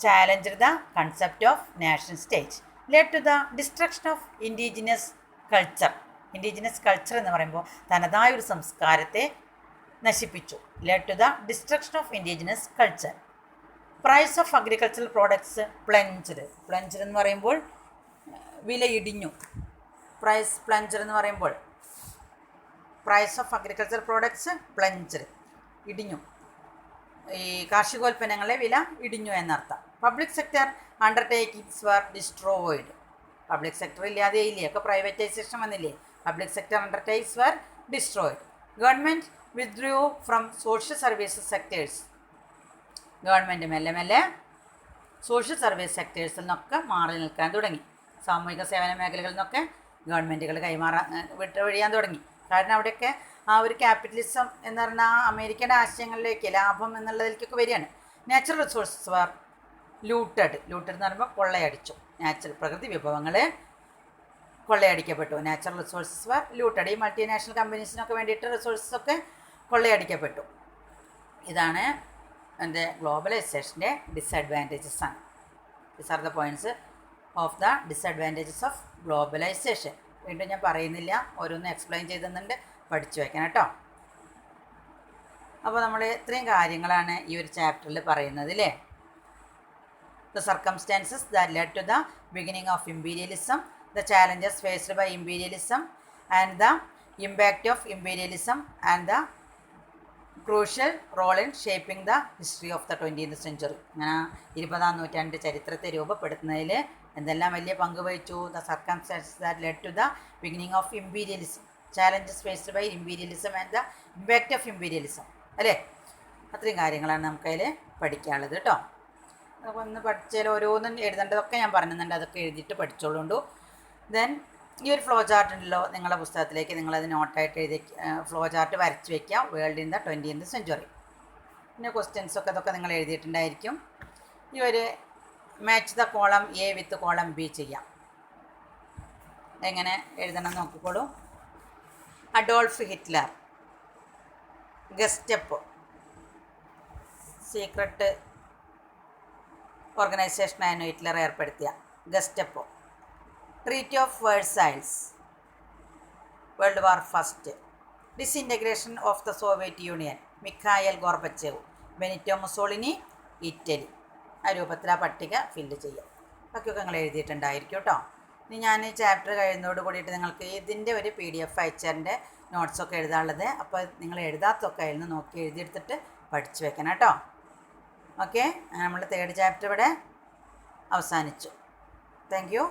challenge the concept of nation state led to the destruction of indigenous culture. Indigenous culture എന്ന് പറയുമ്പോൾ തനതായ ഒരു സംസ്കാരത്തെ നശിപ്പിച്ചു. Led to the destruction of indigenous culture. Price of agricultural products plunged എന്ന് പറയുമ്പോൾ വില ഇടിഞ്ഞു. പ്ലഞ്ചർ എന്ന് പറയുമ്പോൾ price of agricultural products plunged ഇടിഞ്ഞു. ഈ കാർഷികോൽപ്പന്നങ്ങളെ വില ഇടിഞ്ഞു എന്നർത്ഥം. Public sector undertakings were destroyed. Public sector ഇല്ലാതെ ഇല്ലേ, ഒക്കെ പ്രൈവറ്റൈസേഷൻ വന്നില്ലേ. Public sector undertakes were destroyed. Government withdrew from social services sectors. Government മെല്ലെ മെല്ലെ സോഷ്യൽ സർവീസ് സെക്ടേഴ്സിൽ നിന്നൊക്കെ മാറി നിൽക്കാൻ തുടങ്ങി. സാമൂഹിക സേവന മേഖലകളിൽ നിന്നൊക്കെ ഗവൺമെൻറ്റുകൾ വിട്ടൊഴിയാൻ തുടങ്ങി. കാരണം അവിടെയൊക്കെ ആ ഒരു ക്യാപിറ്റലിസം എന്ന് പറഞ്ഞാൽ ആ അമേരിക്കയുടെ ആശയങ്ങളിലേക്ക് ലാഭം എന്നുള്ളതിലേക്കൊക്കെ വരികയാണ്. നാച്ചുറൽ റിസോഴ്സസ് വർ ലൂട്ടഡ് എന്ന് പറയുമ്പോൾ കൊള്ളയടിച്ചു. പ്രകൃതി വിഭവങ്ങൾ കൊള്ളയടിക്കപ്പെട്ടു. Natural resources were looted. ഈ മൾട്ടിനാഷണൽ കമ്പനീസിനൊക്കെ വേണ്ടിയിട്ട് റിസോഴ്സസൊക്കെ കൊള്ളയടിക്കപ്പെട്ടു. ഇതാണ് എൻ്റെ ഗ്ലോബലൈസേഷൻ്റെ ഡിസഡ്വാൻറ്റേജസ് ആണ്. These are the points of the disadvantages of globalisation. വീണ്ടും ഞാൻ പറയുന്നില്ല, ഓരോന്ന് എക്സ്പ്ലെയിൻ ചെയ്തെന്നുണ്ട്, പഠിച്ചു വയ്ക്കണം കേട്ടോ. അപ്പോൾ നമ്മൾ ഇത്രയും കാര്യങ്ങളാണ് ഈ ഒരു ചാപ്റ്ററിൽ പറയുന്നത് അല്ലേ. The circumstances that led to the beginning of imperialism, the challenges faced by imperialism and the impact of imperialism and the crucial role in shaping the history of the 20th century. അങ്ങനെ 20ാം നൂറ്റാണ്ട് ചരിത്രത്തെ രൂപപ്പെടുത്തുന്നതിൽ എന്തെല്ലാം വലിയ പങ്ക് വഹിച്ചു. The circumstances that led to the beginning of imperialism, challenges faced by imperialism and the impact of imperialism അല്ലേ. അത്രയും കാര്യങ്ങളാണ് നമുക്കതിൽ പഠിക്കാനുള്ളത് കേട്ടോ. അപ്പോൾ ഒന്ന് പഠിച്ചാൽ ഓരോന്നും എഴുതേണ്ടതൊക്കെ ഞാൻ പറഞ്ഞിട്ടുണ്ട്, അതൊക്കെ എഴുതിയിട്ട് പഠിച്ചോളുണ്ടു. ദെൻ ഈ ഒരു ഫ്ലോ ചാർട്ട് ഉണ്ടല്ലോ നിങ്ങളുടെ പുസ്തകത്തിലേക്ക്, നിങ്ങളത് നോട്ടായിട്ട് എഴുതി ഫ്ലോ ചാർട്ട് വരച്ച് വയ്ക്കുക. World in the 20th century. പിന്നെ ക്വസ്റ്റ്യൻസൊക്കെ അതൊക്കെ നിങ്ങൾ എഴുതിയിട്ടുണ്ടായിരിക്കും. ഈ ഒരു match the column A with column B ചെയ്യാം. എങ്ങനെ എഴുതണം നോക്കിക്കോളൂ. അഡോൾഫ് ഹിറ്റ്ലർ, ഗെസ്റ്റപ്പോ സീക്രട്ട് ഓർഗനൈസേഷനായിരുന്നു ഹിറ്റ്ലർ ഏർപ്പെടുത്തിയ Gestapo. Treaty of Versailles, world war first. Disintegration of the Soviet Union, Mikhail Gorbachev. Benito Mussolini, Italy. ആ രൂപത്തിൽ ആ പട്ടിക ഫില്ല് ചെയ്യാം. ബാക്കിയൊക്കെ നിങ്ങൾ എഴുതിയിട്ടുണ്ടായിരിക്കും കേട്ടോ. ഇനി ഞാൻ ഈ ചാപ്റ്റർ കഴിയുന്നതോട് കൂടിയിട്ട് നിങ്ങൾക്ക് ഇതിൻ്റെ ഒരു PDF അയച്ചതിൻ്റെ നോട്ട്സൊക്കെ എഴുതാനുള്ളത്. അപ്പോൾ നിങ്ങൾ എഴുതാത്തൊക്കെ അതിൽ നിന്ന് നോക്കി എഴുതിയെടുത്തിട്ട് പഠിച്ചു വെക്കണം കേട്ടോ. ഓക്കെ, നമ്മൾ 3rd ചാപ്റ്റർ ഇവിടെ അവസാനിച്ചു. Thank you.